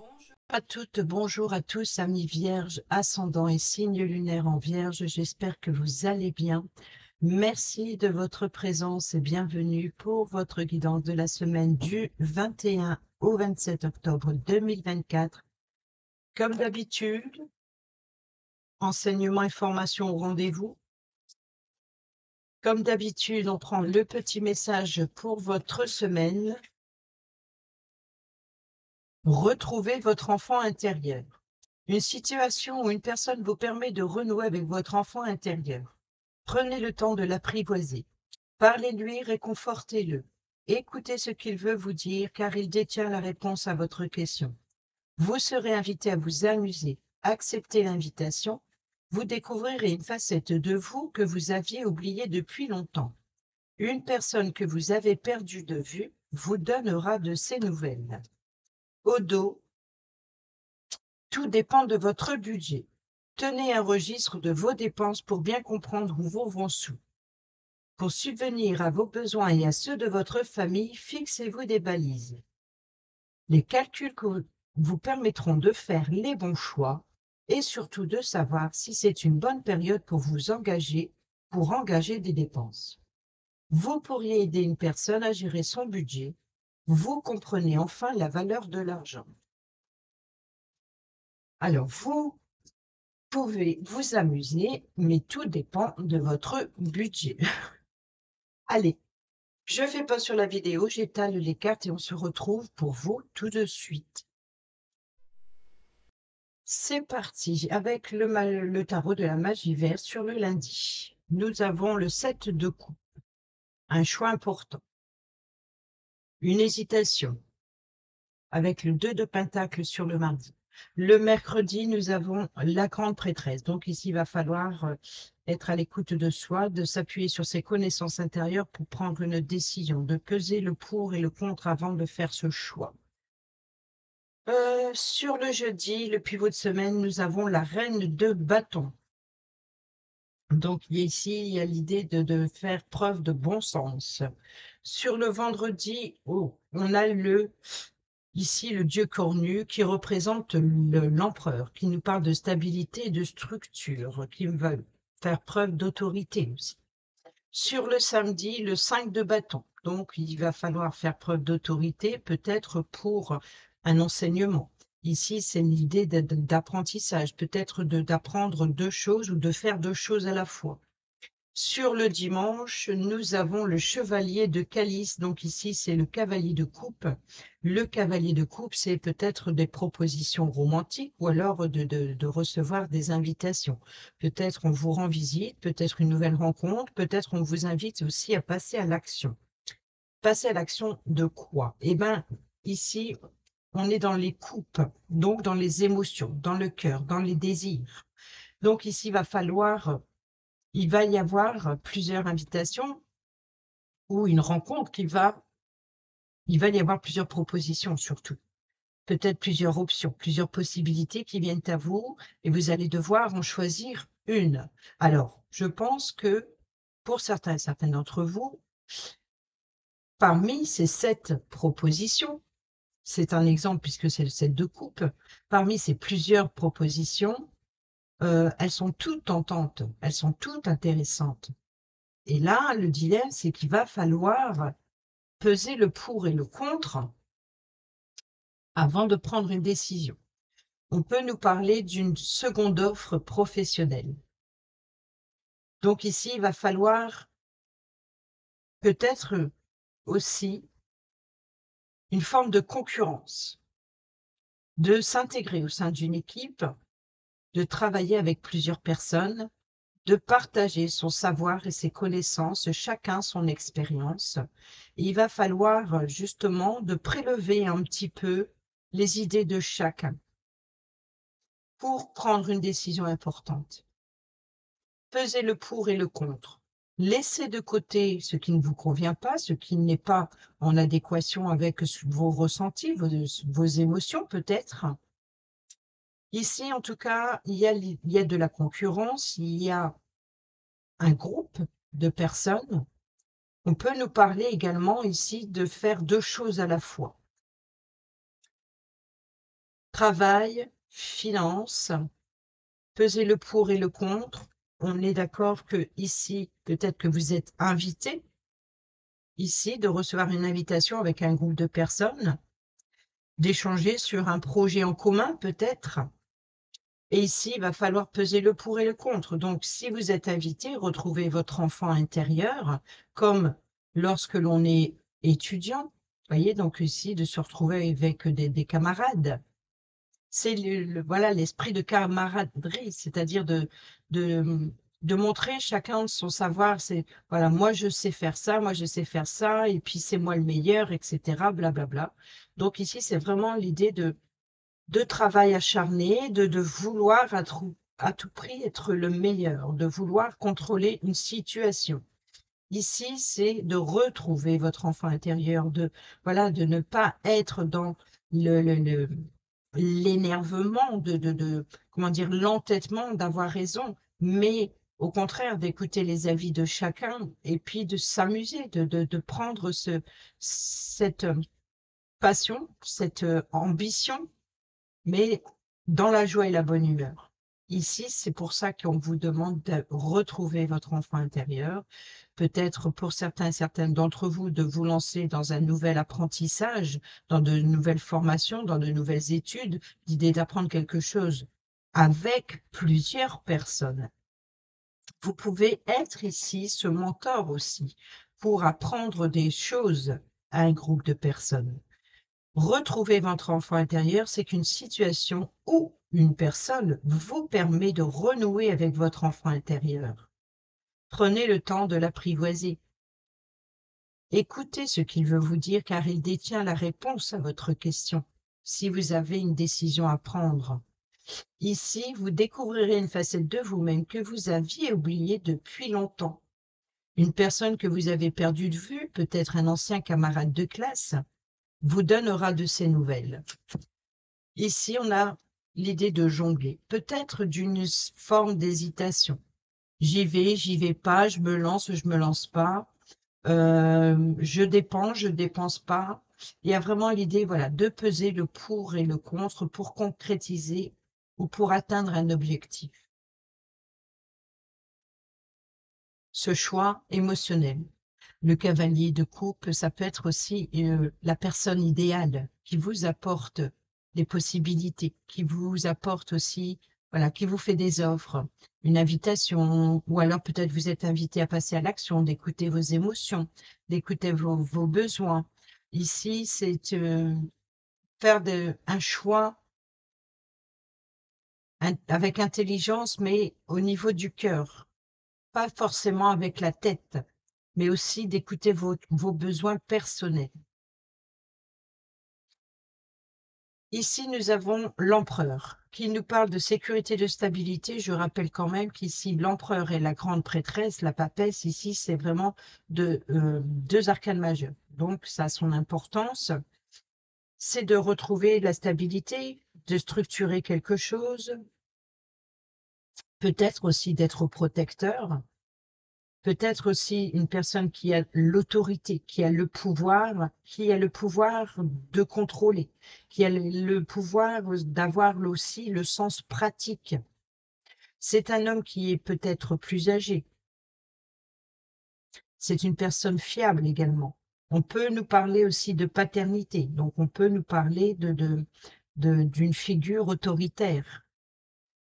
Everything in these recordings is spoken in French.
Bonjour à toutes, bonjour à tous, amis vierges, ascendant et signe lunaire en vierge. J'espère que vous allez bien. Merci de votre présence et bienvenue pour votre guidance de la semaine du 21 au 27 octobre 2024. Comme d'habitude, enseignement et formation au rendez-vous. Comme d'habitude, on prend le petit message pour votre semaine. Retrouvez votre enfant intérieur. Une situation ou une personne vous permet de renouer avec votre enfant intérieur. Prenez le temps de l'apprivoiser. Parlez-lui, réconfortez-le. Écoutez ce qu'il veut vous dire, car il détient la réponse à votre question. Vous serez invité à vous amuser. Acceptez l'invitation. Vous découvrirez une facette de vous que vous aviez oubliée depuis longtemps. Une personne que vous avez perdue de vue vous donnera de ses nouvelles. Au dos, tout dépend de votre budget. Tenez un registre de vos dépenses pour bien comprendre où vont vos sous. Pour subvenir à vos besoins et à ceux de votre famille, fixez-vous des balises. Les calculs vous permettront de faire les bons choix et surtout de savoir si c'est une bonne période pour vous engager, pour engager des dépenses. Vous pourriez aider une personne à gérer son budget. Vous comprenez enfin la valeur de l'argent. Alors, vous pouvez vous amuser, mais tout dépend de votre budget. Allez, je fais pas sur la vidéo, j'étale les cartes et on se retrouve pour vous tout de suite. C'est parti avec le tarot de la magie verte sur le lundi. Nous avons le 7 de coupe, un choix important, une hésitation avec le 2 de pentacle sur le mardi. Le mercredi, nous avons la grande prêtresse. Donc ici, il va falloir être à l'écoute de soi, de s'appuyer sur ses connaissances intérieures pour prendre une décision, de peser le pour et le contre avant de faire ce choix. Sur le jeudi, le pivot de semaine, nous avons la reine de bâton. Donc ici, il y a l'idée de faire preuve de bon sens. Sur le vendredi, on a ici le dieu cornu qui représente l'empereur, qui nous parle de stabilité et de structure, qui va faire preuve d'autorité aussi. Sur le samedi, le 5 de bâton. Donc, il va falloir faire preuve d'autorité, peut-être pour un enseignement. Ici, c'est l'idée d'apprentissage, peut-être d'apprendre deux choses ou de faire deux choses à la fois. Sur le dimanche, nous avons le chevalier de calice. Donc ici, c'est le cavalier de coupe. Le cavalier de coupe, c'est peut-être des propositions romantiques ou alors de recevoir des invitations. Peut-être on vous rend visite, peut-être une nouvelle rencontre, peut-être on vous invite aussi à passer à l'action. Passer à l'action de quoi? Eh bien, ici, on est dans les coupes, donc dans les émotions, dans le cœur, dans les désirs. Donc ici, il va y avoir plusieurs invitations ou une rencontre il va y avoir plusieurs propositions surtout. Peut-être plusieurs options, plusieurs possibilités qui viennent à vous et vous allez devoir en choisir une. Alors, je pense que pour certains et certaines d'entre vous, parmi ces 7 propositions, c'est un exemple puisque c'est le 7 de coupe, parmi ces plusieurs propositions, elles sont toutes tentantes, elles sont toutes intéressantes. Et là, le dilemme, c'est qu'il va falloir peser le pour et le contre avant de prendre une décision. On peut nous parler d'une seconde offre professionnelle. Donc ici, il va falloir peut-être aussi une forme de concurrence, de s'intégrer au sein d'une équipe, de travailler avec plusieurs personnes, de partager son savoir et ses connaissances, chacun son expérience. Et il va falloir justement de prélever un petit peu les idées de chacun pour prendre une décision importante. Pesez le pour et le contre. Laissez de côté ce qui ne vous convient pas, ce qui n'est pas en adéquation avec vos ressentis, vos émotions peut-être. Ici, en tout cas, il y a de la concurrence, il y a un groupe de personnes. On peut nous parler également ici de faire deux choses à la fois. Travail, finances, peser le pour et le contre. On est d'accord que ici, peut-être que vous êtes invité, ici, de recevoir une invitation avec un groupe de personnes, d'échanger sur un projet en commun, peut-être. Et ici, il va falloir peser le pour et le contre. Donc, si vous êtes invité, retrouvez votre enfant intérieur, comme lorsque l'on est étudiant. Vous voyez, donc ici, de se retrouver avec des camarades. C'est voilà l'esprit de camaraderie, c'est-à-dire de, de montrer chacun son savoir. C'est voilà, moi je sais faire ça, moi je sais faire ça, et puis c'est moi le meilleur, etc. Blablabla. Donc ici, c'est vraiment l'idée de travail acharné, de vouloir à tout prix être le meilleur, de vouloir contrôler une situation. Ici, c'est de retrouver votre enfant intérieur, voilà, de ne pas être dans l'énervement, comment dire, l'entêtement d'avoir raison, mais au contraire d'écouter les avis de chacun et puis de s'amuser, de prendre cette passion, cette ambition, mais dans la joie et la bonne humeur. Ici, c'est pour ça qu'on vous demande de retrouver votre enfant intérieur. Peut-être pour certains et certaines d'entre vous de vous lancer dans un nouvel apprentissage, dans de nouvelles formations, dans de nouvelles études, l'idée d'apprendre quelque chose avec plusieurs personnes. Vous pouvez être ici ce mentor aussi pour apprendre des choses à un groupe de personnes. Retrouver votre enfant intérieur, c'est qu'une situation ou une personne vous permet de renouer avec votre enfant intérieur. Prenez le temps de l'apprivoiser. Écoutez ce qu'il veut vous dire car il détient la réponse à votre question. Si vous avez une décision à prendre, ici, vous découvrirez une facette de vous-même que vous aviez oubliée depuis longtemps. Une personne que vous avez perdue de vue, peut-être un ancien camarade de classe, vous donnera de ses nouvelles. Ici, on a l'idée de jongler, peut-être d'une forme d'hésitation. J'y vais pas, je me lance pas, je dépense pas. Il y a vraiment l'idée, voilà, de peser le pour et le contre pour concrétiser ou pour atteindre un objectif. Ce choix émotionnel. Le cavalier de coupe, ça peut être aussi la personne idéale qui vous apporte des possibilités, qui vous apporte aussi, voilà, qui vous fait des offres, une invitation, ou alors peut-être vous êtes invité à passer à l'action, d'écouter vos émotions, d'écouter vos besoins. Ici, c'est faire un choix avec intelligence, mais au niveau du cœur, pas forcément avec la tête, mais aussi d'écouter vos besoins personnels. Ici, nous avons l'empereur qui nous parle de sécurité, de stabilité. Je rappelle quand même qu'ici, l'empereur et la grande prêtresse, la papesse, ici, c'est vraiment deux arcanes majeures. Donc, ça a son importance. C'est de retrouver la stabilité, de structurer quelque chose, peut-être aussi d'être protecteur, peut-être aussi une personne qui a l'autorité, qui a le pouvoir de contrôler, qui a le pouvoir d'avoir aussi le sens pratique. C'est un homme qui est peut-être plus âgé. C'est une personne fiable également. On peut nous parler aussi de paternité, donc on peut nous parler d'une figure autoritaire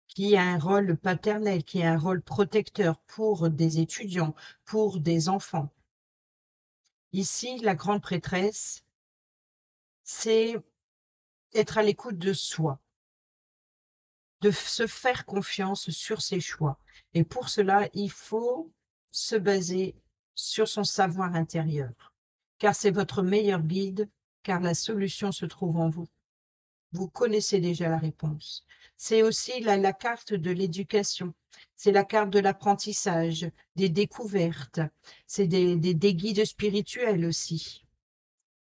qui a un rôle paternel, qui a un rôle protecteur pour des étudiants, pour des enfants. Ici, la grande prêtresse, c'est être à l'écoute de soi, de se faire confiance sur ses choix. Et pour cela, il faut se baser sur son savoir intérieur, car c'est votre meilleur guide, car la solution se trouve en vous. Vous connaissez déjà la réponse. C'est aussi la carte de l'éducation, c'est la carte de l'apprentissage, des découvertes, c'est des guides spirituels aussi.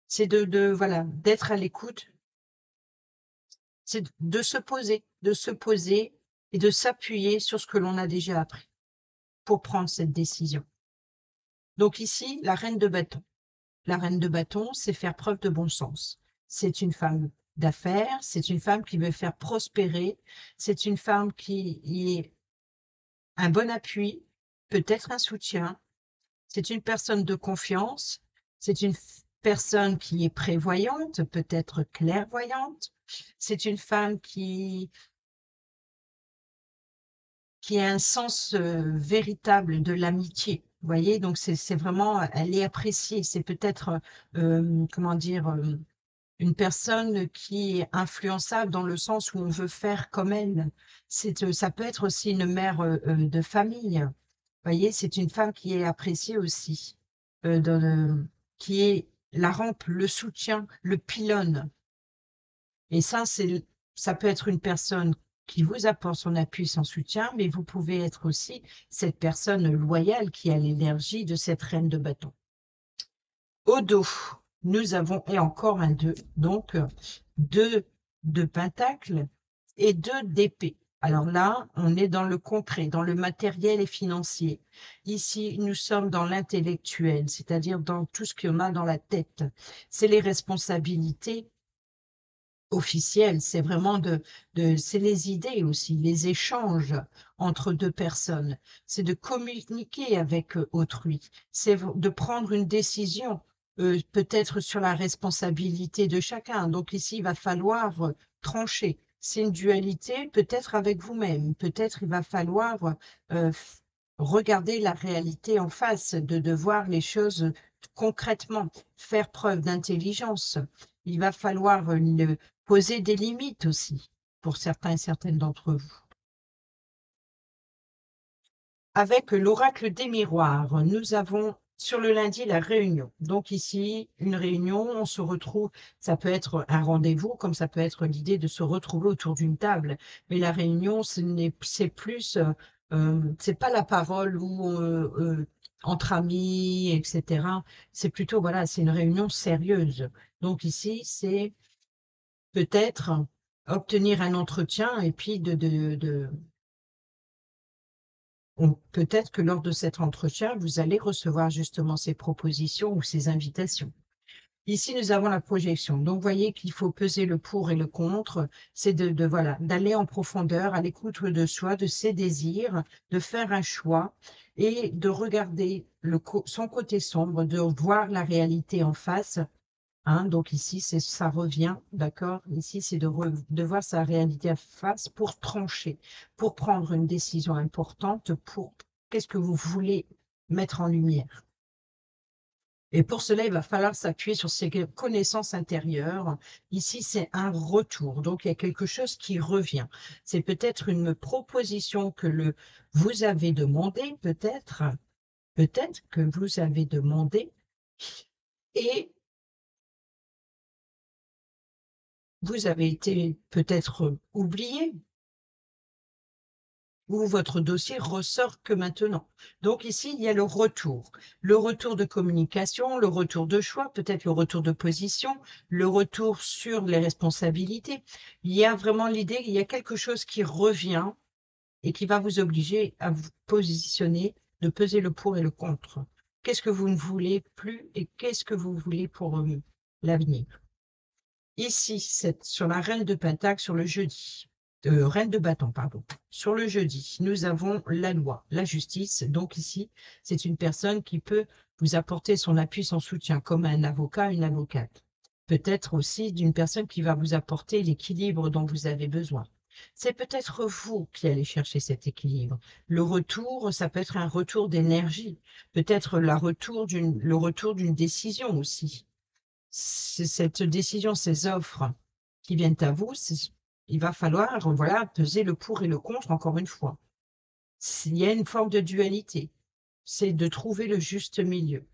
C'est voilà, d'être à l'écoute, c'est de se poser et de s'appuyer sur ce que l'on a déjà appris pour prendre cette décision. Donc ici, la reine de bâton. La reine de bâton, c'est faire preuve de bon sens. C'est une femme d'affaires, c'est une femme qui veut faire prospérer, c'est une femme qui est un bon appui, peut-être un soutien, c'est une personne de confiance, c'est une personne qui est prévoyante, peut-être clairvoyante, c'est une femme qui a un sens véritable de l'amitié. Vous voyez, donc c'est vraiment, elle est appréciée. C'est peut-être, comment dire, une personne qui est influençable dans le sens où on veut faire comme elle. Ça peut être aussi une mère de famille. Vous voyez, c'est une femme qui est appréciée aussi, qui est la rampe, le soutien, le pylône. Et ça peut être une personne qui vous apporte son appui, son soutien, mais vous pouvez être aussi cette personne loyale qui a l'énergie de cette reine de bâton. Au dos, nous avons, et encore un 2, donc 2 de pentacle et 2 d'épée. Alors là, on est dans le concret, dans le matériel et financier. Ici, nous sommes dans l'intellectuel, c'est-à-dire dans tout ce qu'on a dans la tête. C'est les responsabilités officielles, c'est vraiment c'est les idées aussi, les échanges entre deux personnes. C'est de communiquer avec autrui, c'est de prendre une décision, peut-être sur la responsabilité de chacun. Donc ici, il va falloir trancher. C'est une dualité, peut-être avec vous-même, peut-être il va falloir euh, regarder la réalité en face, de voir les choses concrètement, faire preuve d'intelligence. Il va falloir poser des limites aussi pour certains et certaines d'entre vous. Avec l'oracle des miroirs, nous avons sur le lundi la réunion. Donc ici, une réunion, on se retrouve, ça peut être un rendez-vous, comme ça peut être l'idée de se retrouver autour d'une table. Mais la réunion, c'est plus, c'est pas la parole où, entre amis, etc. C'est plutôt, voilà, c'est une réunion sérieuse. Donc ici, c'est peut-être obtenir un entretien et puis peut-être que lors de cet entretien, vous allez recevoir justement ces propositions ou ces invitations. Ici, nous avons la projection. Donc, vous voyez qu'il faut peser le pour et le contre. C'est voilà, d'aller en profondeur, à l'écoute de soi, de ses désirs, de faire un choix et de regarder son côté sombre, de voir la réalité en face. Hein, donc ici, ça revient, d'accord? Ici, c'est de voir sa réalité à face pour trancher, pour prendre une décision importante, pour qu'est-ce que vous voulez mettre en lumière. Et pour cela, il va falloir s'appuyer sur ses connaissances intérieures. Ici, c'est un retour. Donc, il y a quelque chose qui revient. C'est peut-être une proposition que vous avez demandé, peut-être que vous avez demandé, et vous avez été peut-être oublié, ou votre dossier ressort que maintenant. Donc ici, il y a le retour de communication, le retour de choix, peut-être le retour de position, le retour sur les responsabilités. Il y a vraiment l'idée qu'il y a quelque chose qui revient et qui va vous obliger à vous positionner, de peser le pour et le contre. Qu'est-ce que vous ne voulez plus et qu'est-ce que vous voulez pour l'avenir? Ici, c'est sur la reine de Pentacle, sur le jeudi. Reine de bâton, pardon. Sur le jeudi, nous avons la loi, la justice. Donc ici, c'est une personne qui peut vous apporter son appui, son soutien, comme un avocat, une avocate. Peut-être aussi d'une personne qui va vous apporter l'équilibre dont vous avez besoin. C'est peut-être vous qui allez chercher cet équilibre. Le retour, ça peut être un retour d'énergie, peut-être le retour d'une décision aussi. Cette décision, ces offres qui viennent à vous, il va falloir, voilà, peser le pour et le contre encore une fois. Il y a une forme de dualité, c'est de trouver le juste milieu.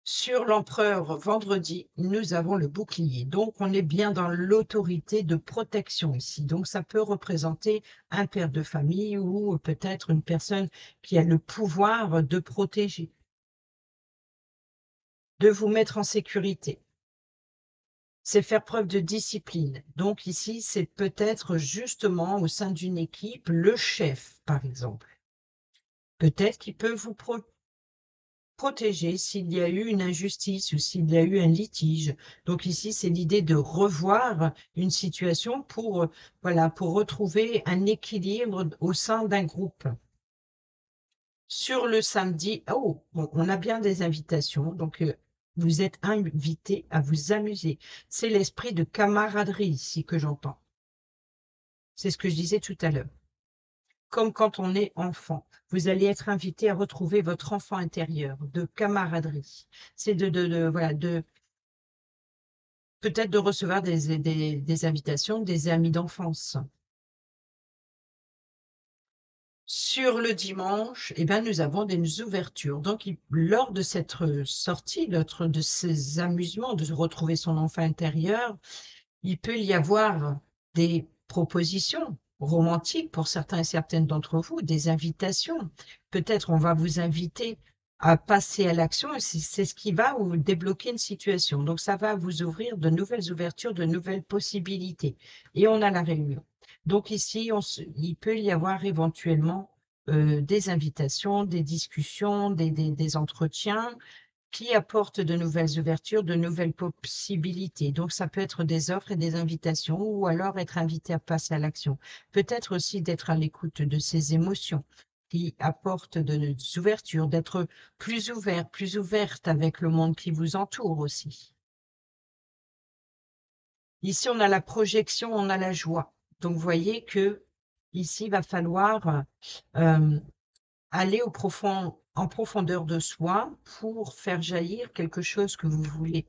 Sur l'empereur, vendredi, nous avons le bouclier. Donc, on est bien dans l'autorité de protection ici. Donc, ça peut représenter un père de famille ou peut-être une personne qui a le pouvoir de protéger, de vous mettre en sécurité. C'est faire preuve de discipline. Donc ici, c'est peut-être justement au sein d'une équipe, le chef, par exemple. Peut-être qu'il peut vous protéger s'il y a eu une injustice ou s'il y a eu un litige. Donc ici, c'est l'idée de revoir une situation pour, voilà, pour retrouver un équilibre au sein d'un groupe. Sur le samedi, oh, bon, on a bien des invitations, donc vous êtes invités à vous amuser. C'est l'esprit de camaraderie ici que j'entends. C'est ce que je disais tout à l'heure. Comme quand on est enfant, vous allez être invité à retrouver votre enfant intérieur, de camaraderie. C'est voilà, peut-être de recevoir des invitations des amis d'enfance. Sur le dimanche, eh ben, nous avons des ouvertures. Donc, lors de cette sortie, de ces amusements, de retrouver son enfant intérieur, il peut y avoir des propositions romantiques pour certains et certaines d'entre vous, des invitations. Peut-être on va vous inviter à passer à l'action et c'est ce qui va vous débloquer une situation. Donc, ça va vous ouvrir de nouvelles ouvertures, de nouvelles possibilités. Et on a la réunion. Donc ici, il peut y avoir éventuellement des invitations, des discussions, des entretiens qui apportent de nouvelles ouvertures, de nouvelles possibilités. Donc, ça peut être des offres et des invitations ou alors être invité à passer à l'action. Peut-être aussi d'être à l'écoute de ses émotions qui apportent des ouvertures, d'être plus ouvert, plus ouverte avec le monde qui vous entoure aussi. Ici, on a la projection, on a la joie. Donc, vous voyez que ici, il va falloir aller en profondeur de soi pour faire jaillir quelque chose que vous voulez.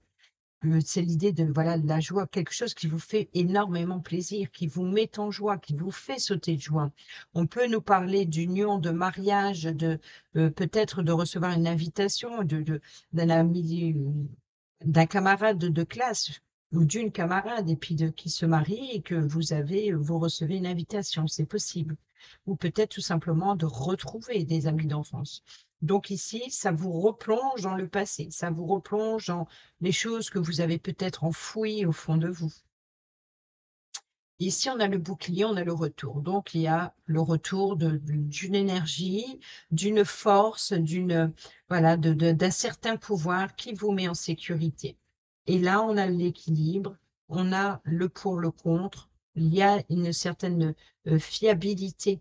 C'est l'idée de, voilà, de la joie, quelque chose qui vous fait énormément plaisir, qui vous met en joie, qui vous fait sauter de joie. On peut nous parler d'union, de mariage, peut-être de recevoir une invitation d'un ami, d'un camarade de classe ou d'une camarade et puis qui se marie et que vous recevez une invitation, c'est possible. Ou peut-être tout simplement de retrouver des amis d'enfance. Donc ici, ça vous replonge dans le passé, ça vous replonge dans les choses que vous avez peut-être enfouies au fond de vous. Ici, on a le bouclier, on a le retour. Donc, il y a le retour d'une énergie, d'une force, voilà, d'un certain pouvoir qui vous met en sécurité. Et là, on a l'équilibre, on a le pour, le contre, il y a une certaine fiabilité,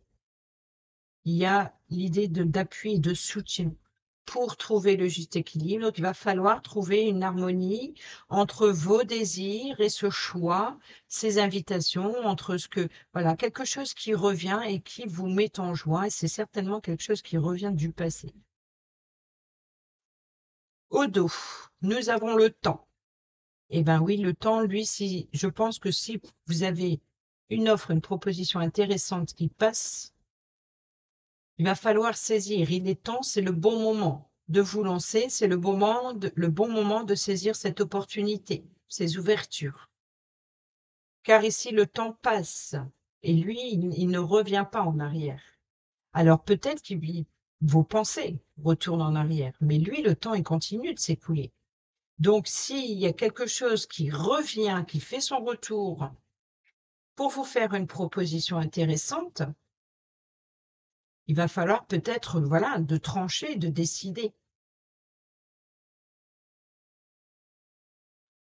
il y a l'idée d'appui et de soutien pour trouver le juste équilibre. Donc, il va falloir trouver une harmonie entre vos désirs et ce choix, ces invitations, entre voilà, quelque chose qui revient et qui vous met en joie. Et c'est certainement quelque chose qui revient du passé. Au dos, nous avons le temps. Eh bien oui, le temps, lui, je pense que si vous avez une offre, une proposition intéressante qui passe, il va falloir saisir. Il est temps, c'est le bon moment de vous lancer, c'est le bon moment de saisir cette opportunité, ces ouvertures. Car ici, le temps passe et lui, il ne revient pas en arrière. Alors peut-être que vos pensées retournent en arrière, mais lui, le temps, il continue de s'écouler. Donc, s'il y a quelque chose qui revient, qui fait son retour pour vous faire une proposition intéressante, il va falloir peut-être, voilà, de trancher, de décider.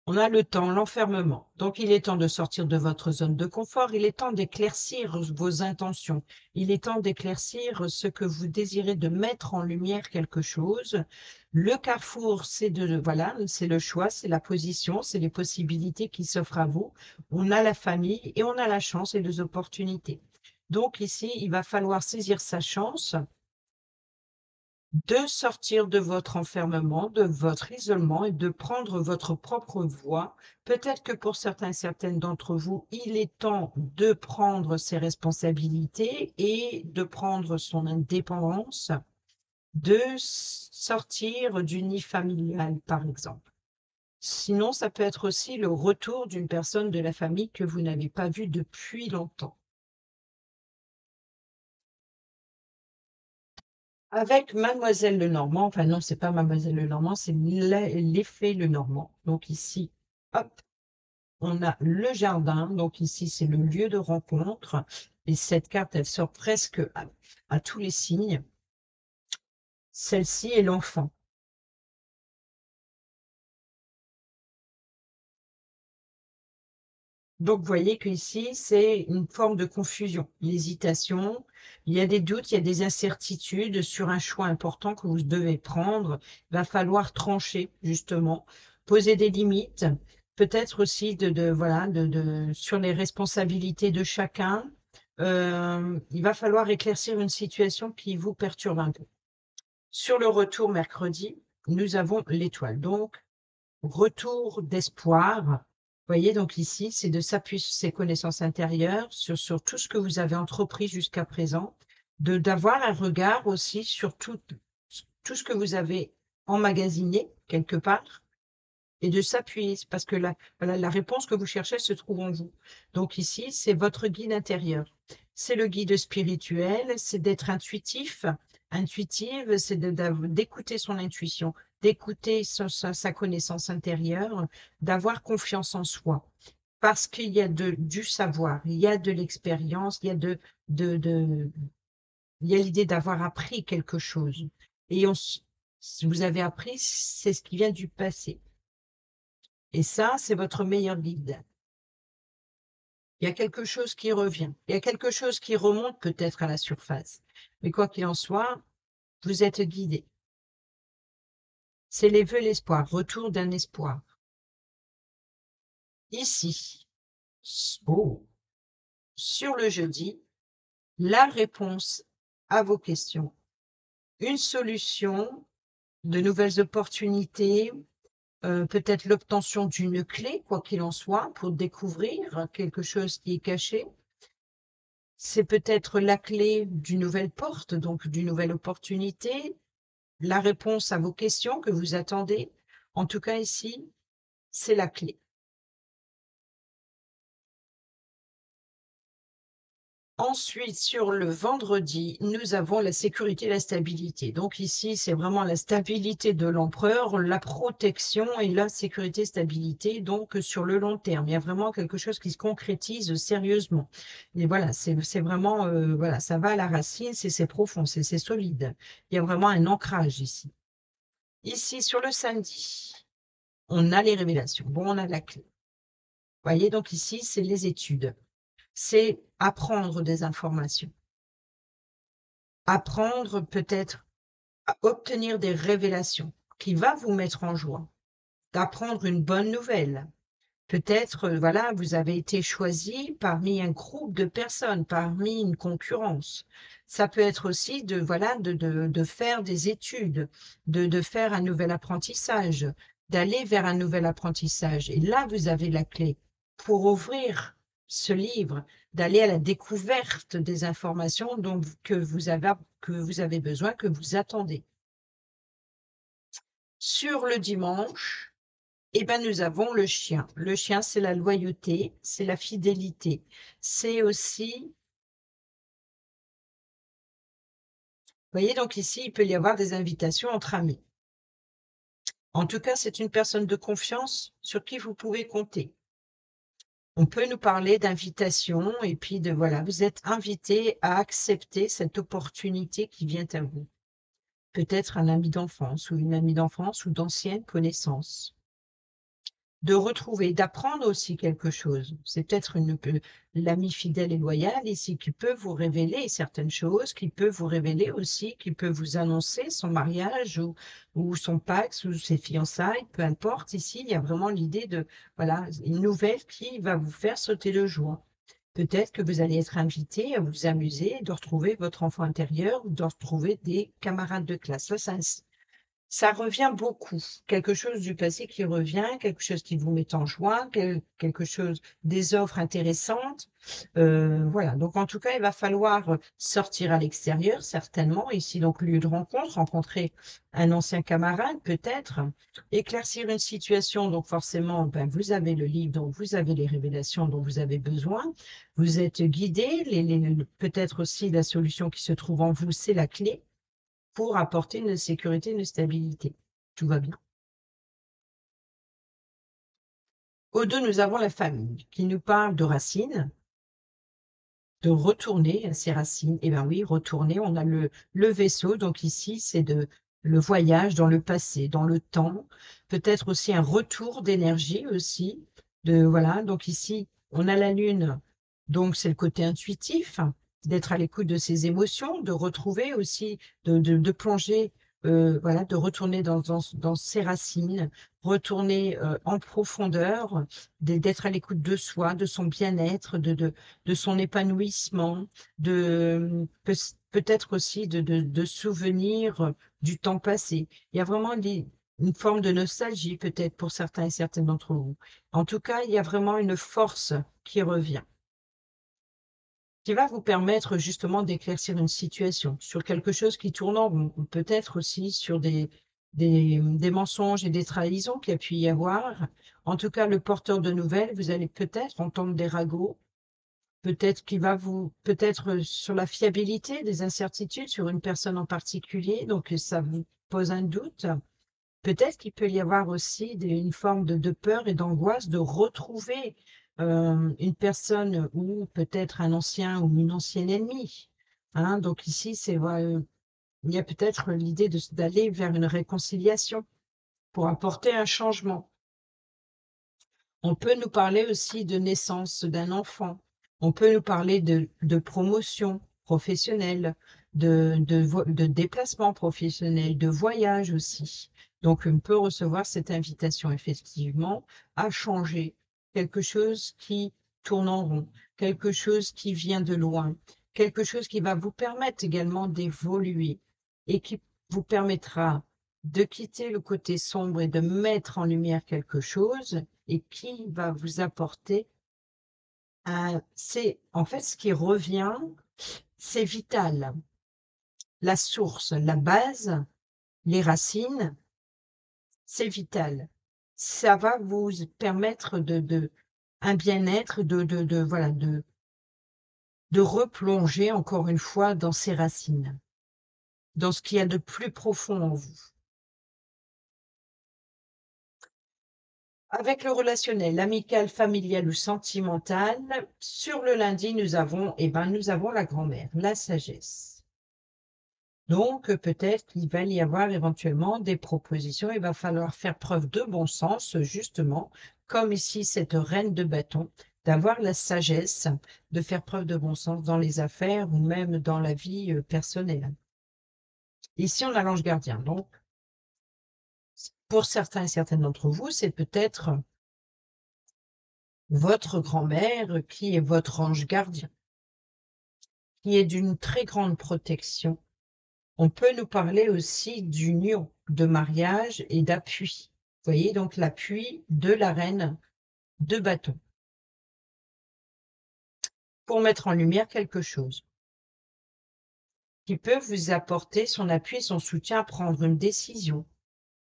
On a le temps, l'enfermement. Donc, il est temps de sortir de votre zone de confort. Il est temps d'éclaircir vos intentions. Il est temps d'éclaircir ce que vous désirez, de mettre en lumière quelque chose. Le carrefour, voilà, c'est le choix, c'est la position, c'est les possibilités qui s'offrent à vous. On a la famille et on a la chance et les opportunités. Donc, ici, il va falloir saisir sa chance de sortir de votre enfermement, de votre isolement et de prendre votre propre voie. Peut-être que pour certains et certaines d'entre vous, il est temps de prendre ses responsabilités et de prendre son indépendance, de sortir du nid familial, par exemple. Sinon, ça peut être aussi le retour d'une personne de la famille que vous n'avez pas vue depuis longtemps. Avec Mademoiselle Lenormand, enfin non, c'est pas Mademoiselle Lenormand, c'est l'effet Lenormand. Donc ici, hop, on a le jardin. Donc ici, c'est le lieu de rencontre. Et cette carte, elle sort presque à tous les signes. Celle-ci est l'enfant. Donc, vous voyez qu'ici, c'est une forme de confusion, l'hésitation. Il y a des doutes, il y a des incertitudes sur un choix important que vous devez prendre. Il va falloir trancher, justement, poser des limites, peut-être aussi voilà, sur les responsabilités de chacun. Il va falloir éclaircir une situation qui vous perturbe un peu. Sur le retour mercredi, nous avons l'étoile. Donc, retour d'espoir. Vous voyez, donc ici, c'est de s'appuyer sur ses connaissances intérieures, sur tout ce que vous avez entrepris jusqu'à présent, d'avoir un regard aussi sur tout ce que vous avez emmagasiné quelque part et de s'appuyer, parce que voilà, la réponse que vous cherchez se trouve en vous. Donc ici, c'est votre guide intérieur. C'est le guide spirituel, c'est d'être intuitif. Intuitive, c'est d'écouter son intuition, d'écouter sa connaissance intérieure, d'avoir confiance en soi. Parce qu'il y a du savoir, il y a de l'expérience, de, il y a l'idée d'avoir appris quelque chose. Et si vous avez appris, c'est ce qui vient du passé. Et ça, c'est votre meilleur guide. Il y a quelque chose qui revient. Il y a quelque chose qui remonte peut-être à la surface. Mais quoi qu'il en soit, vous êtes guidé. C'est les vœux, l'espoir, retour d'un espoir. Ici, oh, sur le jeudi, la réponse à vos questions. Une solution, de nouvelles opportunités, peut-être l'obtention d'une clé, quoi qu'il en soit, pour découvrir quelque chose qui est caché. C'est peut-être la clé d'une nouvelle porte, donc d'une nouvelle opportunité, la réponse à vos questions que vous attendez. En tout cas, ici, c'est la clé. Ensuite, sur le vendredi, nous avons la sécurité et la stabilité. Donc ici, c'est vraiment la stabilité de l'empereur, la protection et la sécurité et stabilité, donc sur le long terme. Il y a vraiment quelque chose qui se concrétise sérieusement. Et voilà, c'est vraiment, voilà, ça va à la racine, c'est profond, c'est solide. Il y a vraiment un ancrage ici. Ici, sur le samedi, on a les révélations. Bon, on a la clé. Vous voyez, donc ici, c'est les études. C'est apprendre des informations. Apprendre peut-être à obtenir des révélations qui va vous mettre en joie. D'apprendre une bonne nouvelle. Peut-être, voilà, vous avez été choisi parmi un groupe de personnes, parmi une concurrence. Ça peut être aussi voilà, de faire des études, de faire un nouvel apprentissage, d'aller vers un nouvel apprentissage. Et là, vous avez la clé pour ouvrir ce livre, d'aller à la découverte des informations que vous avez besoin, que vous attendez. Sur le dimanche, eh ben, nous avons le chien. Le chien, c'est la loyauté, c'est la fidélité. C'est aussi, vous voyez, donc ici, il peut y avoir des invitations entre amis. En tout cas, c'est une personne de confiance sur qui vous pouvez compter. On peut nous parler d'invitation et puis voilà, vous êtes invité à accepter cette opportunité qui vient à vous. Peut-être un ami d'enfance ou une amie d'enfance ou d'anciennes connaissances. De retrouver, d'apprendre aussi quelque chose. C'est peut-être l'ami fidèle et loyal ici qui peut vous révéler certaines choses, qui peut vous révéler aussi, qui peut vous annoncer son mariage ou son Pacs ou ses fiançailles, peu importe. Ici, il y a vraiment l'idée de, voilà, une nouvelle qui va vous faire sauter de joie. Peut-être que vous allez être invité à vous amuser, de retrouver votre enfant intérieur ou de retrouver des camarades de classe. Là, ça revient beaucoup. Quelque chose du passé qui revient, quelque chose qui vous met en joie, quelque chose, des offres intéressantes. Voilà. Donc, en tout cas, il va falloir sortir à l'extérieur, certainement. Ici, donc, lieu de rencontre, rencontrer un ancien camarade, peut-être, éclaircir une situation. Donc, forcément, ben, vous avez le livre, donc vous avez les révélations dont vous avez besoin. Vous êtes guidé. Peut-être aussi la solution qui se trouve en vous, c'est la clé pour apporter une sécurité, une stabilité. Tout va bien. Au deux, nous avons la famille qui nous parle de racines, de retourner à ses racines. Eh bien oui, retourner, on a le vaisseau, donc ici, c'est le voyage dans le passé, dans le temps, peut-être aussi un retour d'énergie aussi, Voilà, donc ici, on a la lune, donc c'est le côté intuitif, d'être à l'écoute de ses émotions, de retrouver aussi, de plonger, voilà, de retourner dans ses racines, retourner en profondeur, d'être à l'écoute de soi, de son bien-être, de son épanouissement, peut-être aussi de souvenirs du temps passé. Il y a vraiment une forme de nostalgie peut-être pour certains et certaines d'entre vous. En tout cas, il y a vraiment une force qui revient, qui va vous permettre justement d'éclaircir une situation sur quelque chose qui tourne en rond, ou peut-être aussi sur des mensonges et des trahisons qu'il y a pu y avoir. En tout cas, le porteur de nouvelles, vous allez peut-être entendre des ragots, peut-être qu'il va peut-être sur la fiabilité des incertitudes sur une personne en particulier, donc ça vous pose un doute. Peut-être qu'il peut y avoir aussi une forme de peur et d'angoisse de retrouver une personne ou peut-être un ancien ou une ancienne ennemie. Hein, donc ici, il y a peut-être l'idée d'aller vers une réconciliation pour apporter un changement. On peut nous parler aussi de naissance d'un enfant. On peut nous parler de promotion professionnelle, de déplacement professionnel, de voyage aussi. Donc, on peut recevoir cette invitation effectivement à changer quelque chose qui tourne en rond, quelque chose qui vient de loin, quelque chose qui va vous permettre également d'évoluer et qui vous permettra de quitter le côté sombre et de mettre en lumière quelque chose et qui va vous apporter c'est en fait ce qui revient, c'est vital. La source, la base, les racines, c'est vital. Ça va vous permettre un bien-être, voilà, de replonger encore une fois dans ses racines, dans ce qu'il y a de plus profond en vous. Avec le relationnel, l'amical, familial ou sentimental, sur le lundi, nous avons la grand-mère, la sagesse. Donc, peut-être qu'il va y avoir éventuellement des propositions. Il va falloir faire preuve de bon sens, justement, comme ici cette reine de bâton, d'avoir la sagesse, de faire preuve de bon sens dans les affaires ou même dans la vie personnelle. Ici, on a l'ange gardien. Donc, pour certains et certaines d'entre vous, c'est peut-être votre grand-mère qui est votre ange gardien, qui est d'une très grande protection. On peut nous parler aussi d'union, de mariage et d'appui. Vous voyez, donc l'appui de la reine de bâton pour mettre en lumière quelque chose qui peut vous apporter son appui et son soutien à prendre une décision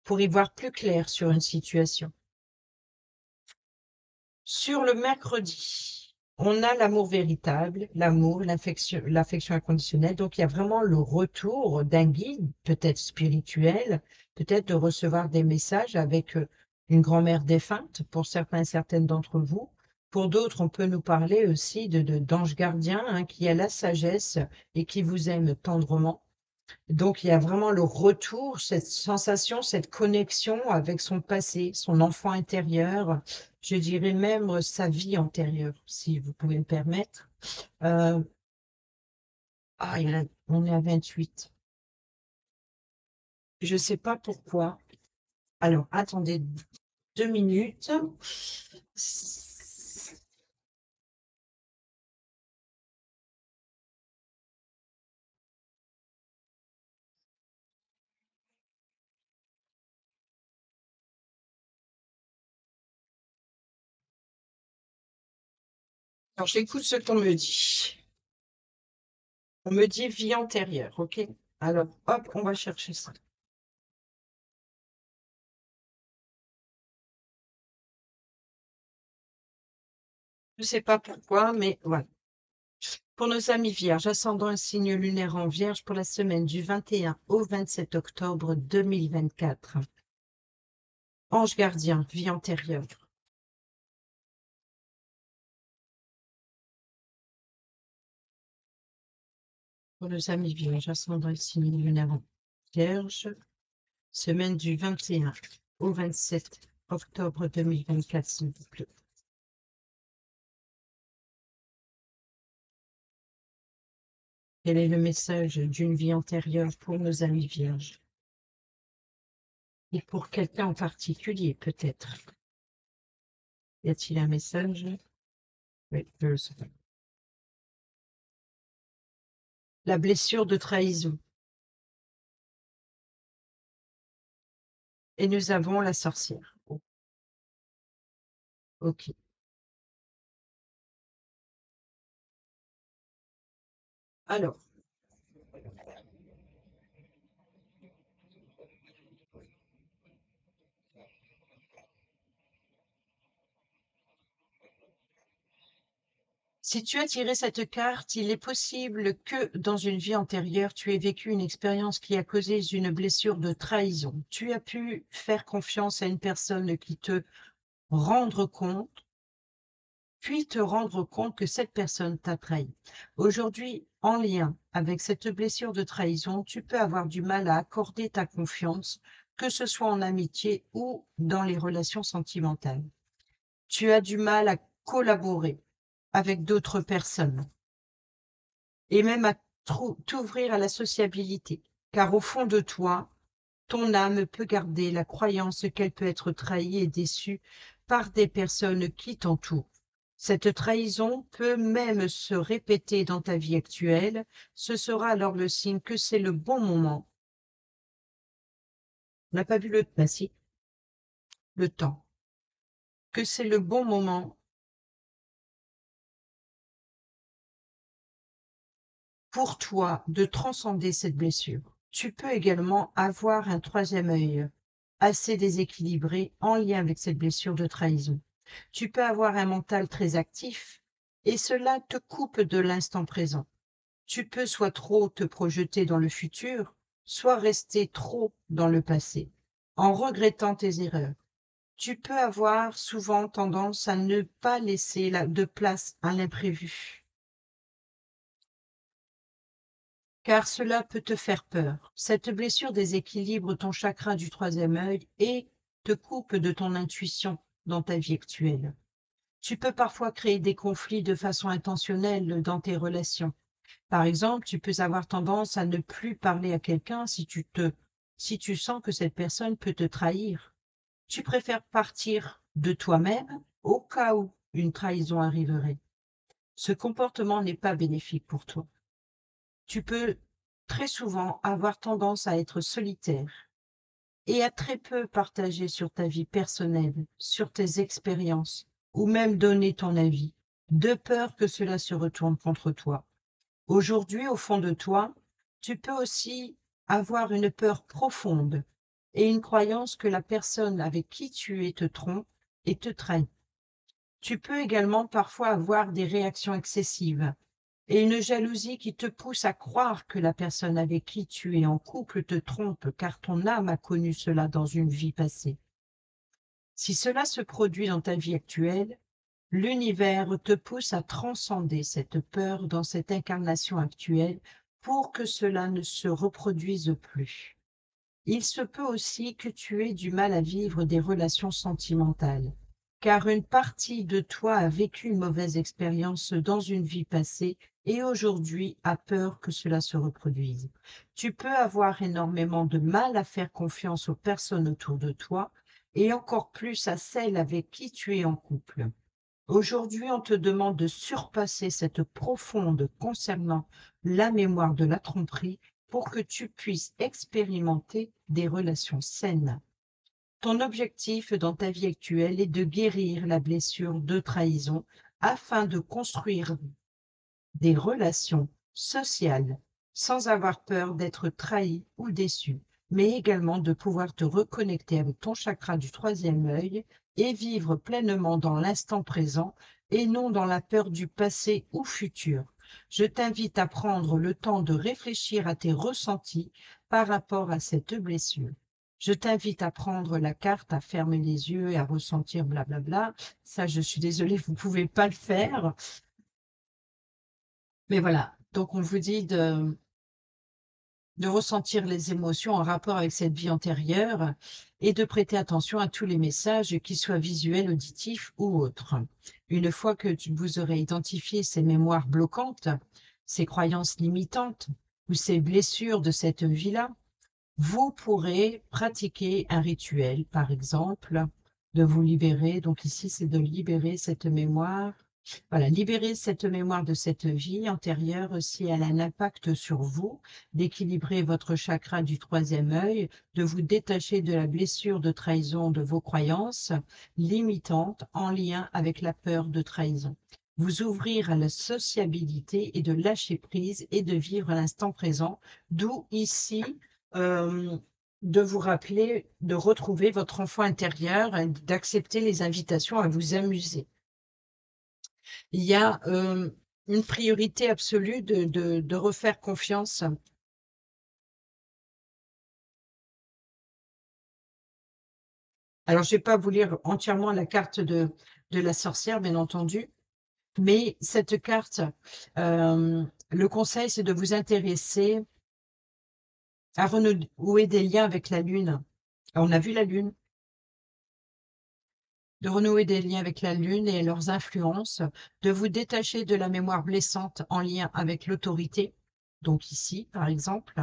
pour y voir plus clair sur une situation. Sur le mercredi, on a l'amour véritable, l'amour, l'affection inconditionnelle. Donc, il y a vraiment le retour d'un guide, peut-être spirituel, peut-être de recevoir des messages avec une grand-mère défunte pour certains et certaines d'entre vous. Pour d'autres, on peut nous parler aussi d'ange gardien hein, qui a la sagesse et qui vous aime tendrement. Donc, il y a vraiment le retour, cette sensation, cette connexion avec son passé, son enfant intérieur, je dirais même sa vie antérieure, si vous pouvez me permettre. Euh, on est à 28. Je ne sais pas pourquoi. Alors, attendez 2 minutes. Alors, j'écoute ce qu'on me dit. On me dit vie antérieure, ok? Alors, hop, on va chercher ça. Je ne sais pas pourquoi, mais voilà. Pour nos amis vierges, ascendant un signe lunaire en vierge pour la semaine du 21 au 27 octobre 2024. Ange gardien, vie antérieure. Pour nos amis vierges, ascendant un signe lunaire en vierge, semaine du 21 au 27 octobre 2024, s'il vous plaît. Quel est le message d'une vie antérieure pour nos amis vierges? Et pour quelqu'un en particulier, peut-être. Y a-t-il un message? Oui, je le sais. La blessure de trahison. Et nous avons la sorcière. Oh, ok. Alors, si tu as tiré cette carte, il est possible que dans une vie antérieure, tu aies vécu une expérience qui a causé une blessure de trahison. Tu as pu faire confiance à une personne qui te rendre compte, puis te rendre compte que cette personne t'a trahi. Aujourd'hui, en lien avec cette blessure de trahison, tu peux avoir du mal à accorder ta confiance, que ce soit en amitié ou dans les relations sentimentales. Tu as du mal à collaborer avec d'autres personnes et même à t'ouvrir à la sociabilité, car au fond de toi, ton âme peut garder la croyance qu'elle peut être trahie et déçue par des personnes qui t'entourent. Cette trahison peut même se répéter dans ta vie actuelle. Ce sera alors le signe que c'est le bon moment. On n'a pas vu le passé, le temps, que c'est le bon moment pour toi de transcender cette blessure. Tu peux également avoir un troisième œil assez déséquilibré en lien avec cette blessure de trahison. Tu peux avoir un mental très actif et cela te coupe de l'instant présent. Tu peux soit trop te projeter dans le futur, soit rester trop dans le passé, en regrettant tes erreurs. Tu peux avoir souvent tendance à ne pas laisser de place à l'imprévu, car cela peut te faire peur. Cette blessure déséquilibre ton chakra du troisième œil et te coupe de ton intuition dans ta vie actuelle. Tu peux parfois créer des conflits de façon intentionnelle dans tes relations. Par exemple, tu peux avoir tendance à ne plus parler à quelqu'un si tu sens que cette personne peut te trahir. Tu préfères partir de toi-même au cas où une trahison arriverait. Ce comportement n'est pas bénéfique pour toi. Tu peux très souvent avoir tendance à être solitaire et à très peu partager sur ta vie personnelle, sur tes expériences, ou même donner ton avis, de peur que cela se retourne contre toi. Aujourd'hui, au fond de toi, tu peux aussi avoir une peur profonde et une croyance que la personne avec qui tu es te trompe et te trahit. Tu peux également parfois avoir des réactions excessives et une jalousie qui te pousse à croire que la personne avec qui tu es en couple te trompe car ton âme a connu cela dans une vie passée. Si cela se produit dans ta vie actuelle, l'univers te pousse à transcender cette peur dans cette incarnation actuelle pour que cela ne se reproduise plus. Il se peut aussi que tu aies du mal à vivre des relations sentimentales, car une partie de toi a vécu une mauvaise expérience dans une vie passée et aujourd'hui a peur que cela se reproduise. Tu peux avoir énormément de mal à faire confiance aux personnes autour de toi et encore plus à celles avec qui tu es en couple. Aujourd'hui, on te demande de surpasser cette profonde concernant la mémoire de la tromperie pour que tu puisses expérimenter des relations saines. Ton objectif dans ta vie actuelle est de guérir la blessure de trahison afin de construire des relations sociales sans avoir peur d'être trahi ou déçu, mais également de pouvoir te reconnecter avec ton chakra du troisième œil et vivre pleinement dans l'instant présent et non dans la peur du passé ou futur. Je t'invite à prendre le temps de réfléchir à tes ressentis par rapport à cette blessure. Je t'invite à prendre la carte, à fermer les yeux et à ressentir blablabla. Ça, je suis désolée, vous ne pouvez pas le faire. Mais voilà, donc on vous dit de ressentir les émotions en rapport avec cette vie antérieure et de prêter attention à tous les messages, qu'ils soient visuels, auditifs ou autres. Une fois que vous aurez identifié ces mémoires bloquantes, ces croyances limitantes ou ces blessures de cette vie-là, vous pourrez pratiquer un rituel, par exemple, de vous libérer. Donc ici, c'est de libérer cette mémoire. Voilà, libérer cette mémoire de cette vie antérieure si elle a un impact sur vous, d'équilibrer votre chakra du troisième œil, de vous détacher de la blessure de trahison de vos croyances limitantes en lien avec la peur de trahison. Vous ouvrir à la sociabilité et de lâcher prise et de vivre l'instant présent, d'où ici euh, de vous rappeler, de retrouver votre enfant intérieur et d'accepter les invitations à vous amuser. Il y a une priorité absolue de refaire confiance. Alors, je ne vais pas vous lire entièrement la carte de la sorcière, bien entendu, mais cette carte, le conseil, c'est de vous intéresser à renouer des liens avec la Lune. Alors, on a vu la Lune, de renouer des liens avec la Lune et leurs influences, de vous détacher de la mémoire blessante en lien avec l'autorité, donc ici, par exemple,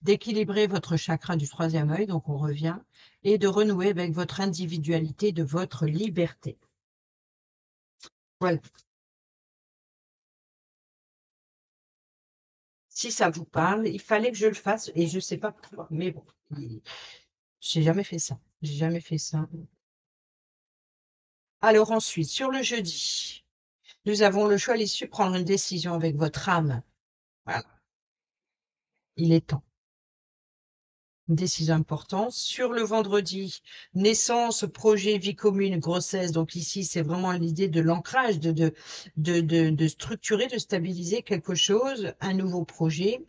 d'équilibrer votre chakra du troisième œil, donc on revient, et de renouer avec votre individualité, de votre liberté. Voilà. Si ça vous parle, il fallait que je le fasse, et je ne sais pas pourquoi, mais bon, j'ai jamais fait ça. J'ai jamais fait ça. Alors ensuite, sur le jeudi, nous avons le choix, l'issue, prendre une décision avec votre âme. Voilà, il est temps. Une décision importante. Sur le vendredi, naissance, projet, vie commune, grossesse. Donc ici, c'est vraiment l'idée de l'ancrage, de structurer, de stabiliser quelque chose, un nouveau projet.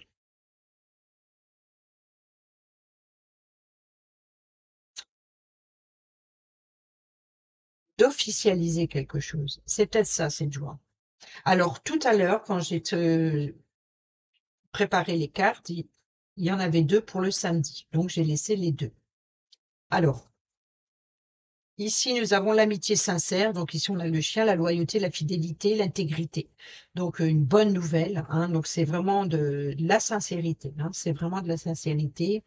D'officialiser quelque chose. C'est peut-être ça, cette joie. Alors, tout à l'heure, quand j'ai préparé les cartes, il y en avait deux pour le samedi. Donc, j'ai laissé les deux. Alors, ici, nous avons l'amitié sincère. Donc, ici, on a le chien, la loyauté, la fidélité, l'intégrité. Donc, une bonne nouvelle. Hein, donc, c'est vraiment de la sincérité. Hein, c'est vraiment de la sincérité.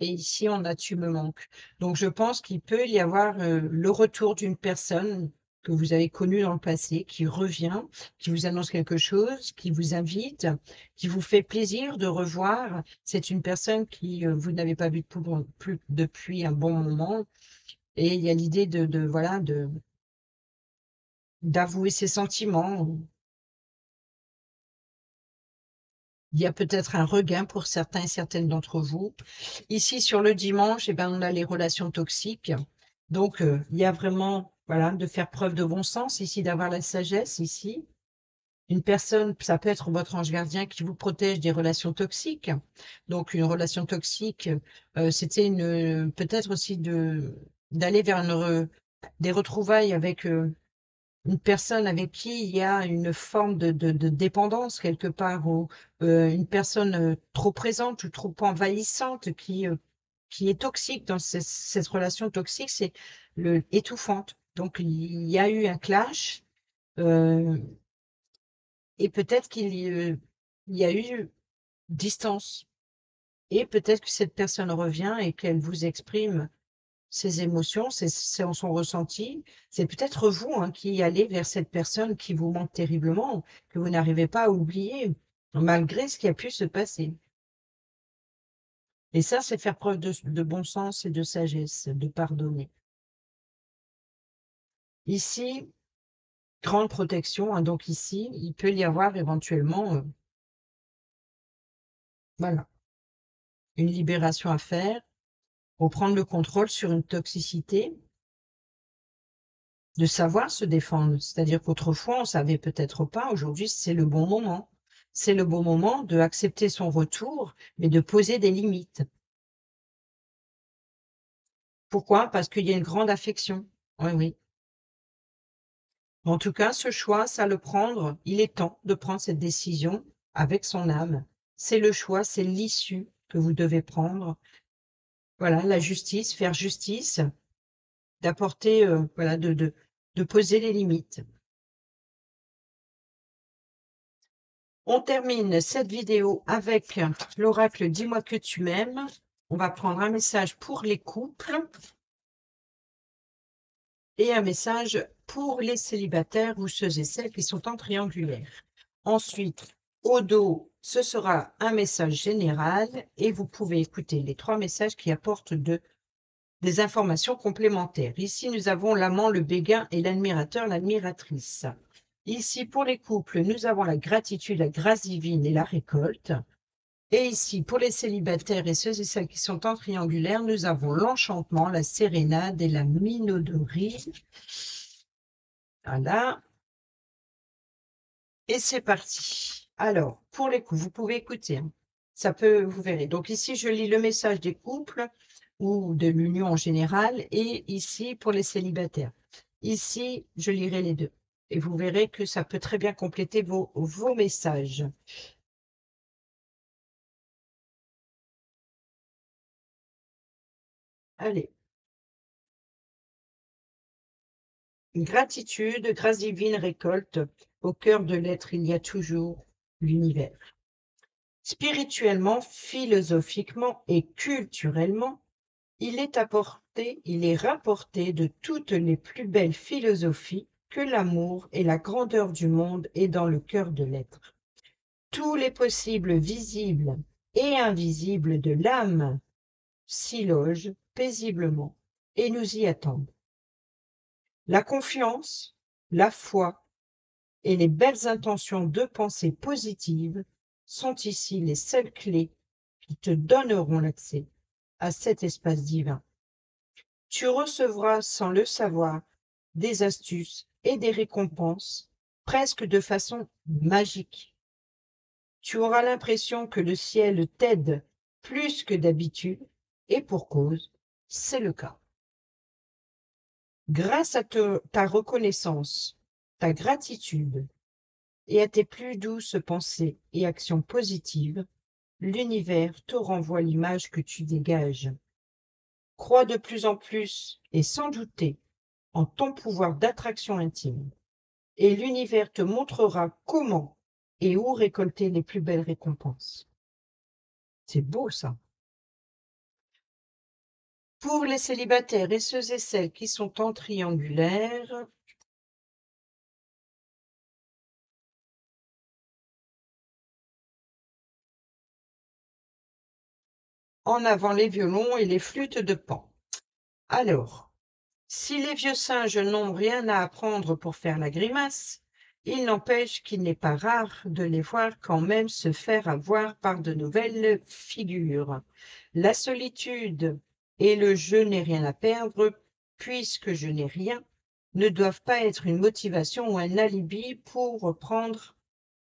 Et ici, on a tu me manques. Donc, je pense qu'il peut y avoir le retour d'une personne que vous avez connue dans le passé, qui revient, qui vous annonce quelque chose, qui vous invite, qui vous fait plaisir de revoir. C'est une personne qui vous n'avez pas vue plus depuis un bon moment. Et il y a l'idée voilà, d'avouer ses sentiments. Il y a peut-être un regain pour certains et certaines d'entre vous. Ici, sur le dimanche, eh ben, on a les relations toxiques. Donc, il y a vraiment, voilà, de faire preuve de bon sens ici, d'avoir la sagesse ici. Une personne, ça peut être votre ange gardien qui vous protège des relations toxiques. Donc, une relation toxique, c'était peut-être aussi d'aller vers des retrouvailles avec une personne avec qui il y a une forme de dépendance quelque part, ou une personne trop présente ou trop envahissante qui est toxique dans cette relation toxique, c'est étouffante. Donc, il y a eu un clash euh, et peut-être il y a eu distance. Et peut-être que cette personne revient et qu'elle vous exprime ses émotions, son ressenti. C'est peut-être vous hein, qui allez vers cette personne qui vous manque terriblement, que vous n'arrivez pas à oublier, malgré ce qui a pu se passer. Et ça, c'est faire preuve de bon sens et de sagesse, de pardonner. Ici, grande protection, hein, donc ici, il peut y avoir éventuellement, voilà, une libération à faire, reprendre le contrôle sur une toxicité, de savoir se défendre. C'est-à-dire qu'autrefois, on savait peut-être pas, aujourd'hui, c'est le bon moment. C'est le bon moment de accepter son retour, mais de poser des limites. Pourquoi? Parce qu'il y a une grande affection. Oui, oui. En tout cas, ce choix, ça le prendre, il est temps de prendre cette décision avec son âme. C'est le choix, c'est l'issue que vous devez prendre. Voilà, la justice, faire justice, d'apporter, voilà, de poser les limites. On termine cette vidéo avec l'oracle « Dis-moi que tu m'aimes ». On va prendre un message pour les couples et un message pour les célibataires ou ceux et celles qui sont en triangulaire. Ensuite, au dos, ce sera un message général et vous pouvez écouter les 3 messages qui apportent des informations complémentaires. Ici, nous avons l'amant, le béguin et l'admirateur, l'admiratrice. Ici, pour les couples, nous avons la gratitude, la grâce divine et la récolte. Et ici, pour les célibataires et ceux et celles qui sont en triangulaire, nous avons l'enchantement, la sérénade et la minauderie. Voilà. Et c'est parti. Alors, pour les couples, vous pouvez écouter. Hein. Ça peut, vous verrez. Donc ici, je lis le message des couples ou de l'union en général. Et ici, pour les célibataires. Ici, je lirai les deux. Et vous verrez que ça peut très bien compléter vos messages. Allez. Gratitude, grâce divine, récolte. Au cœur de l'être, il y a toujours l'univers. Spirituellement, philosophiquement et culturellement, il est rapporté de toutes les plus belles philosophies que l'amour et la grandeur du monde est dans le cœur de l'être. Tous les possibles visibles et invisibles de l'âme s'y logent paisiblement et nous y attendent. La confiance, la foi et les belles intentions de pensée positive sont ici les seules clés qui te donneront l'accès à cet espace divin. Tu recevras sans le savoir des astuces et des récompenses presque de façon magique. Tu auras l'impression que le ciel t'aide plus que d'habitude et pour cause, c'est le cas. Grâce à ta reconnaissance, ta gratitude et à tes plus douces pensées et actions positives, l'univers te renvoie l'image que tu dégages. Crois de plus en plus et sans douter en ton pouvoir d'attraction intime, et l'univers te montrera comment et où récolter les plus belles récompenses. C'est beau ça. Pour les célibataires et ceux et celles qui sont en triangulaire, en avant les violons et les flûtes de Pan. Alors, si les vieux singes n'ont rien à apprendre pour faire la grimace, il n'empêche qu'il n'est pas rare de les voir quand même se faire avoir par de nouvelles figures. La solitude et le « je n'ai rien à perdre puisque je n'ai rien » ne doivent pas être une motivation ou un alibi pour apprendre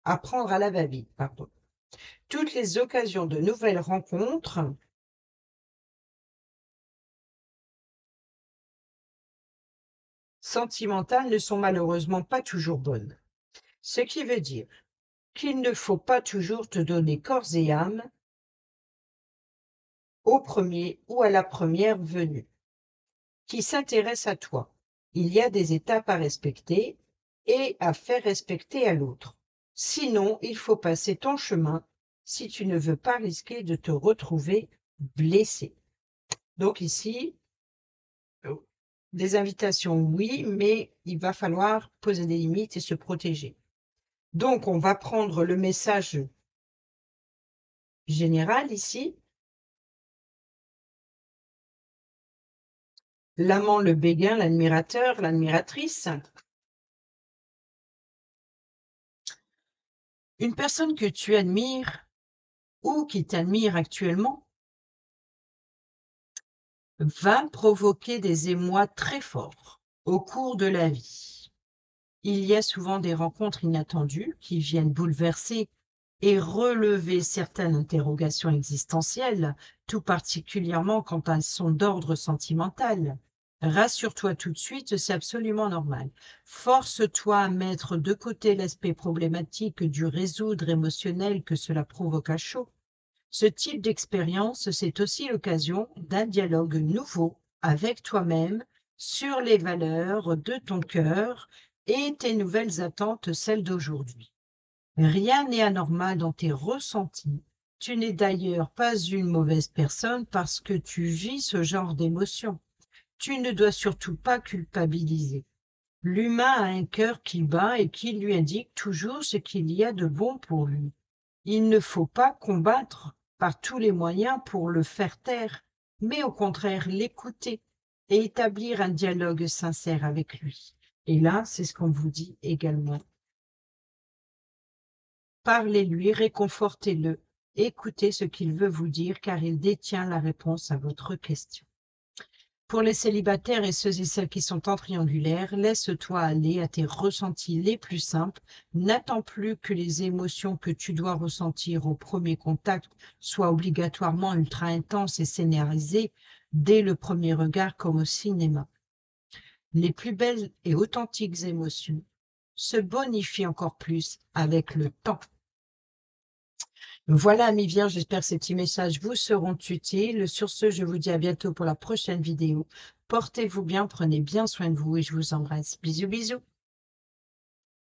à la va-vite. Toutes les occasions de nouvelles rencontres sentimentales ne sont malheureusement pas toujours bonnes. Ce qui veut dire qu'il ne faut pas toujours te donner corps et âme au premier ou à la première venue qui s'intéresse à toi. Il y a des étapes à respecter et à faire respecter à l'autre. Sinon, il faut passer ton chemin si tu ne veux pas risquer de te retrouver blessé. Donc ici, des invitations, oui, mais il va falloir poser des limites et se protéger. Donc, on va prendre le message général ici. L'amant, le béguin, l'admirateur, l'admiratrice. Une personne que tu admires ou qui t'admire actuellement va provoquer des émois très forts au cours de la vie. Il y a souvent des rencontres inattendues qui viennent bouleverser et relever certaines interrogations existentielles, tout particulièrement quand elles sont d'ordre sentimental. Rassure-toi tout de suite, c'est absolument normal. Force-toi à mettre de côté l'aspect problématique du résoudre émotionnel que cela provoque à chaud. Ce type d'expérience, c'est aussi l'occasion d'un dialogue nouveau avec toi-même sur les valeurs de ton cœur et tes nouvelles attentes, celles d'aujourd'hui. Rien n'est anormal dans tes ressentis. Tu n'es d'ailleurs pas une mauvaise personne parce que tu vis ce genre d'émotions. Tu ne dois surtout pas culpabiliser. L'humain a un cœur qui bat et qui lui indique toujours ce qu'il y a de bon pour lui. Il ne faut pas combattre par tous les moyens pour le faire taire, mais au contraire l'écouter et établir un dialogue sincère avec lui. Et là, c'est ce qu'on vous dit également. Parlez-lui, réconfortez-le, écoutez ce qu'il veut vous dire car il détient la réponse à votre question. Pour les célibataires et ceux et celles qui sont en triangulaire, laisse-toi aller à tes ressentis les plus simples. N'attends plus que les émotions que tu dois ressentir au premier contact soient obligatoirement ultra intenses et scénarisées dès le premier regard comme au cinéma. Les plus belles et authentiques émotions se bonifient encore plus avec le temps. Voilà, amis vierges, j'espère que ces petits messages vous seront utiles. Sur ce, je vous dis à bientôt pour la prochaine vidéo. Portez-vous bien, prenez bien soin de vous et je vous embrasse. Bisous, bisous.